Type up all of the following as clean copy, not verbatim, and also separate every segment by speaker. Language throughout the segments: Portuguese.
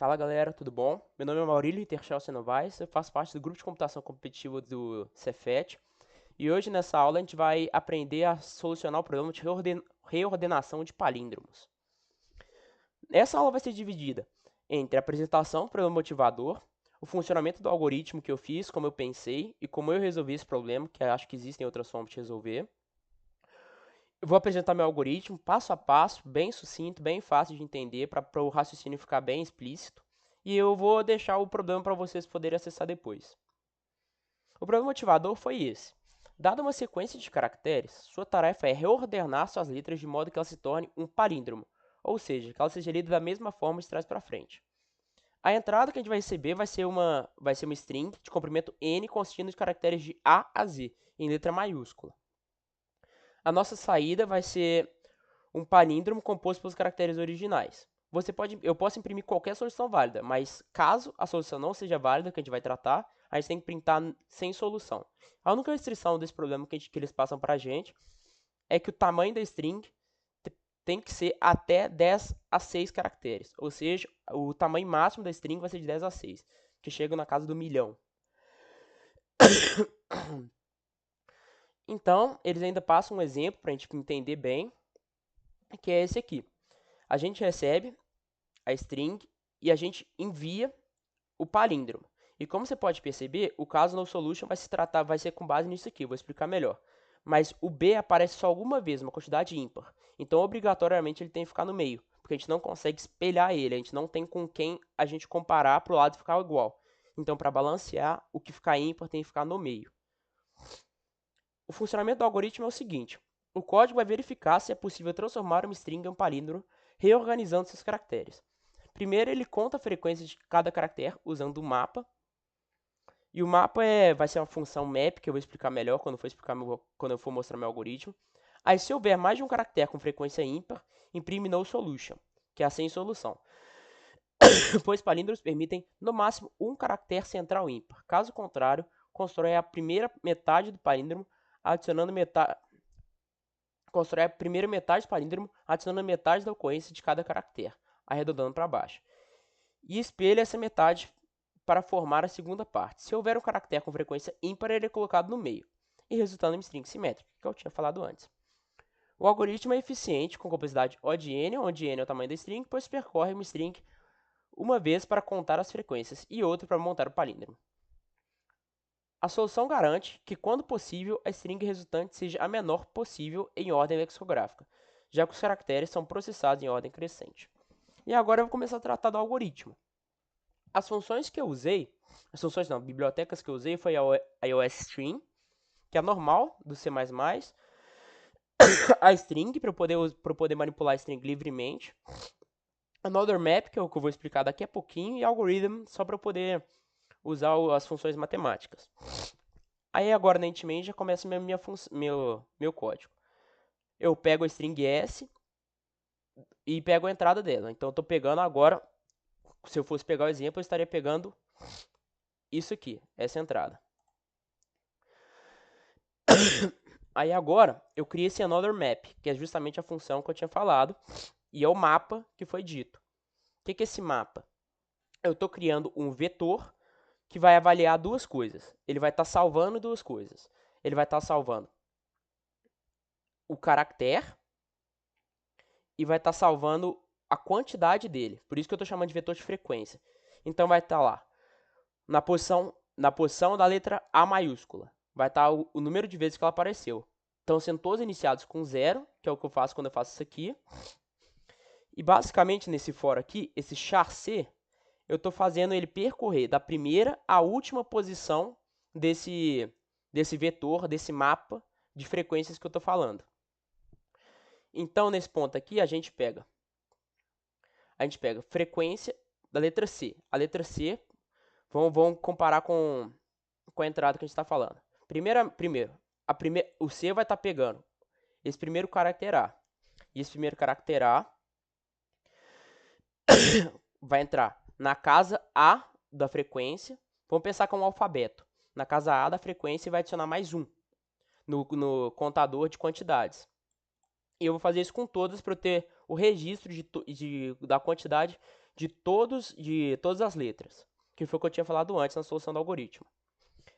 Speaker 1: Fala galera, tudo bom? Meu nome é Maurílio Interchelsea Novaes, eu faço parte do grupo de computação competitiva do Cefet e hoje nessa aula a gente vai aprender a solucionar o problema de reordenação de palíndromos. Essa aula vai ser dividida entre a apresentação do problema motivador, o funcionamento do algoritmo que eu fiz, como eu pensei e como eu resolvi esse problema, que eu acho que existem outras formas de resolver. Eu vou apresentar meu algoritmo passo a passo, bem sucinto, bem fácil de entender, para o raciocínio ficar bem explícito. E eu vou deixar o problema para vocês poderem acessar depois. O problema motivador foi esse. Dada uma sequência de caracteres, sua tarefa é reordenar suas letras de modo que ela se torne um palíndromo, ou seja, que ela seja lida da mesma forma de trás para frente. A entrada que a gente vai receber vai ser uma string de comprimento n consistindo de caracteres de A a Z, em letra maiúscula. A nossa saída vai ser um palíndromo composto pelos caracteres originais. Eu posso imprimir qualquer solução válida, mas caso a solução não seja válida, que a gente vai tratar, a gente tem que printar sem solução. A única restrição desse problema que eles passam para a gente é que o tamanho da string tem que ser até 10 a 6 caracteres. Ou seja, o tamanho máximo da string vai ser de 10 a 6, que chega na casa do milhão. Então, eles ainda passam um exemplo para a gente entender bem, que é esse aqui. A gente recebe a string e a gente envia o palíndromo. E como você pode perceber, o caso no solution vai ser com base nisso aqui, eu vou explicar melhor. Mas o B aparece só alguma vez, uma quantidade ímpar. Então, obrigatoriamente, ele tem que ficar no meio, porque a gente não consegue espelhar ele, a gente não tem com quem a gente comparar para o lado ficar igual. Então, para balancear, o que ficar ímpar tem que ficar no meio. O funcionamento do algoritmo é o seguinte: o código vai verificar se é possível transformar uma string em um palíndromo, reorganizando seus caracteres. Primeiro, ele conta a frequência de cada caractere usando o mapa. E o mapa vai ser uma função map, que eu vou explicar melhor quando eu for mostrar meu algoritmo. Aí, se houver mais de um caractere com frequência ímpar, imprime no solution, que é a sem solução. Pois palíndromos permitem, no máximo, um caractere central ímpar. Caso contrário, constrói a primeira metade do palíndromo, constrói a primeira metade do palíndromo, adicionando metade da ocorrência de cada caractere, arredondando para baixo. E espelha essa metade para formar a segunda parte. Se houver um caractere com frequência ímpar, ele é colocado no meio, e resultando em string simétrica, que eu tinha falado antes. O algoritmo é eficiente com complexidade O de n, onde n é o tamanho da string, pois percorre uma string uma vez para contar as frequências e outra para montar o palíndromo. A solução garante que, quando possível, a string resultante seja a menor possível em ordem lexicográfica, já que os caracteres são processados em ordem crescente. E agora eu vou começar a tratar do algoritmo. As funções que eu usei, bibliotecas que eu usei foi a iOSString, que é normal do C++, a string, para eu poder manipular a string livremente, another map, que é o que eu vou explicar daqui a pouquinho, e algorithm, só para eu poder usar as funções matemáticas. Aí agora na Intmain já começa meu código. Eu pego a string S e pego a entrada dela. Então eu estou pegando agora, se eu fosse pegar o exemplo, eu estaria pegando isso aqui, essa entrada. Aí agora eu criei esse another map, que é justamente a função que eu tinha falado, e é o mapa que foi dito. O que é esse mapa? Eu estou criando um vetor que vai avaliar duas coisas. Ele vai estar salvando duas coisas. Ele vai estar salvando o caractere e vai estar salvando a quantidade dele. Por isso que eu estou chamando de vetor de frequência. Então vai estar lá na posição da letra A maiúscula. Vai estar o número de vezes que ela apareceu. Então sendo todos iniciados com 0, que é o que eu faço quando eu faço isso aqui. E basicamente nesse for aqui, esse char-c, eu estou fazendo ele percorrer da primeira à última posição desse vetor, desse mapa de frequências que eu estou falando. Então, nesse ponto aqui, a gente pega frequência da letra C. A letra C, vamos comparar com a entrada que a gente está falando. O C vai estar pegando esse primeiro caractere A. E esse primeiro caractere A vai entrar na casa A da frequência. Vamos pensar como um alfabeto. Na casa A da frequência vai adicionar mais um no contador de quantidades. E eu vou fazer isso com todas para eu ter o registro da quantidade de todas as letras, que foi o que eu tinha falado antes na solução do algoritmo.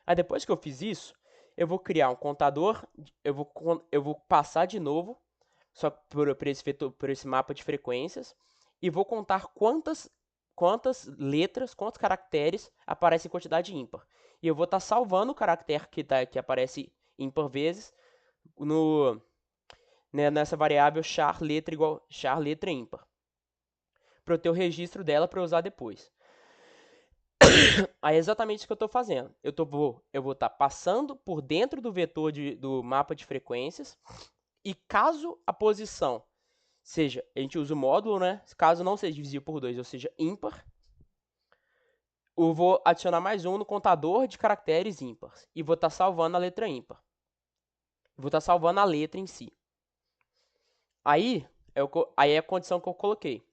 Speaker 1: Aí depois que eu fiz isso, eu vou criar um contador, eu vou passar de novo, só por esse mapa de frequências, e vou contar quantas letras, quantos caracteres aparecem em quantidade ímpar. E eu vou estar salvando o caractere que aparece ímpar vezes nessa variável char letra ímpar, para eu ter o registro dela para usar depois. Aí é exatamente isso que eu estou fazendo. Eu vou estar passando por dentro do vetor do mapa de frequências, e caso a posição seja, a gente usa o módulo, né? Caso não seja divisível por 2, ou seja, ímpar, eu vou adicionar mais um no contador de caracteres ímpares e vou estar salvando a letra ímpar. Vou estar salvando a letra em si. Aí é a condição que eu coloquei.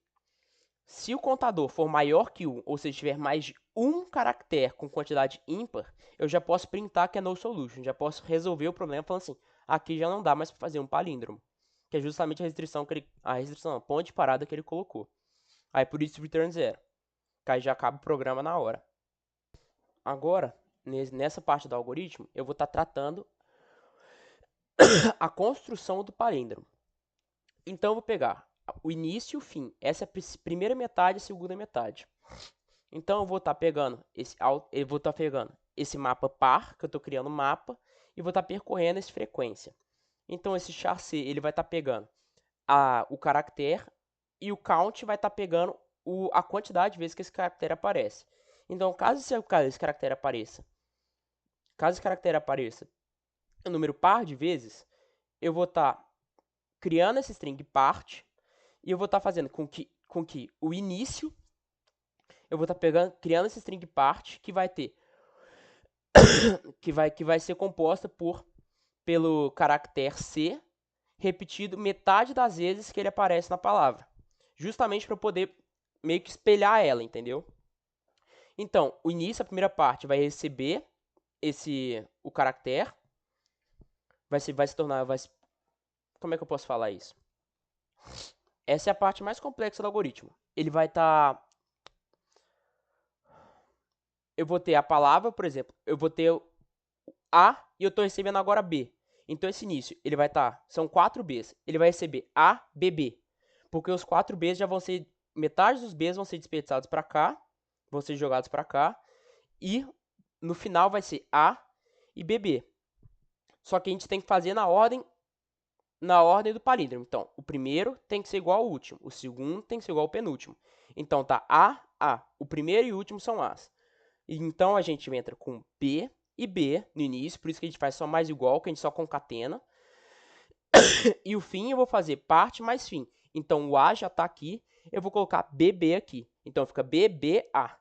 Speaker 1: Se o contador for maior que 1, ou seja, tiver mais de um caractere com quantidade ímpar, eu já posso printar que é no solution, já posso resolver o problema falando assim, aqui já não dá mais para fazer um palíndromo, que é justamente a restrição não, ponto de parada que ele colocou. Aí por isso return 0, que aí já acaba o programa na hora. Agora, nessa parte do algoritmo, eu vou estar tratando a construção do palíndromo. Então eu vou pegar o início e o fim. Essa é a primeira metade e a segunda metade. Então eu vou estar pegando esse mapa par, que eu estou criando um mapa, e vou estar percorrendo essa frequência. Então esse char C, ele vai estar pegando o caractere, e o count vai estar pegando a quantidade de vezes que esse caractere aparece. Então caso esse caractere apareça um número par de vezes, eu vou estar criando esse string part, e eu vou estar fazendo com que o início, eu vou estar criando esse string part que vai ter que vai ser composta pelo caractere C repetido metade das vezes que ele aparece na palavra, justamente para poder meio que espelhar ela, entendeu? Então, o início, a primeira parte, vai receber o caractere, vai se tornar, como é que eu posso falar isso? Essa é a parte mais complexa do algoritmo. Ele vai estar eu vou ter a palavra, por exemplo, eu vou ter A e eu estou recebendo agora B. Então esse início, ele vai estar, são 4 Bs, ele vai receber A, B, B. Porque os 4 Bs já vão ser, metade dos Bs vão ser desperdiçados para cá, vão ser jogados para cá, e no final vai ser A e BB. Só que a gente tem que fazer na ordem do palíndromo. Então, o primeiro tem que ser igual ao último, o segundo tem que ser igual ao penúltimo. Então tá A, A. O primeiro e o último são As. Então a gente entra com B e B no início, por isso que a gente faz só mais igual, que a gente só concatena. E o fim eu vou fazer parte mais fim. Então o A já está aqui, eu vou colocar BB aqui. Então fica BBA.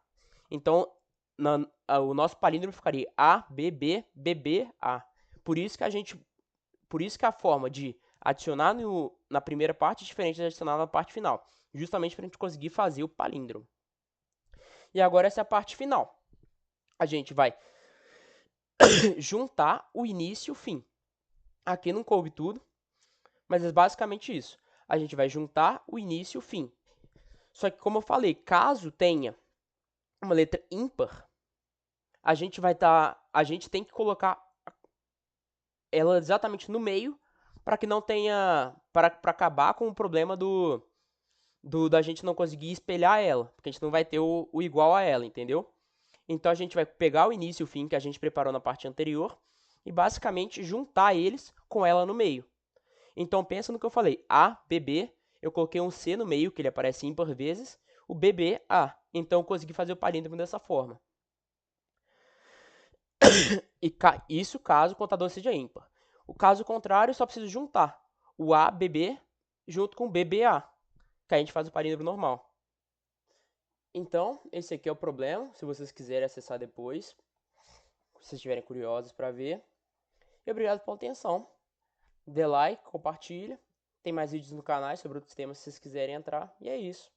Speaker 1: Então o nosso palíndromo ficaria A, BB, BBA. Por isso que a forma de adicionar na primeira parte é diferente de adicionar na parte final. Justamente para a gente conseguir fazer o palíndromo. E agora essa é a parte final. A gente vai juntar o início e o fim. Aqui não coube tudo, mas é basicamente isso. A gente vai juntar o início e o fim. Só que, como eu falei, caso tenha uma letra ímpar, a gente tem que colocar ela exatamente no meio para que não tenha, para acabar com o problema da gente não conseguir espelhar ela, porque a gente não vai ter o igual a ela, entendeu? Então a gente vai pegar o início e o fim que a gente preparou na parte anterior e basicamente juntar eles com ela no meio. Então pensa no que eu falei, A, BB, eu coloquei um C no meio, que ele aparece ímpar vezes, o BB, A. Então eu consegui fazer o palíndromo dessa forma. E isso caso o contador seja ímpar. O caso contrário, eu só preciso juntar o A, BB, junto com o BBA, que a gente faz o palíndromo normal. Então, esse aqui é o problema, se vocês quiserem acessar depois, se vocês estiverem curiosos para ver. E obrigado pela atenção. Dê like, compartilha. Tem mais vídeos no canal sobre outros temas se vocês quiserem entrar. E é isso.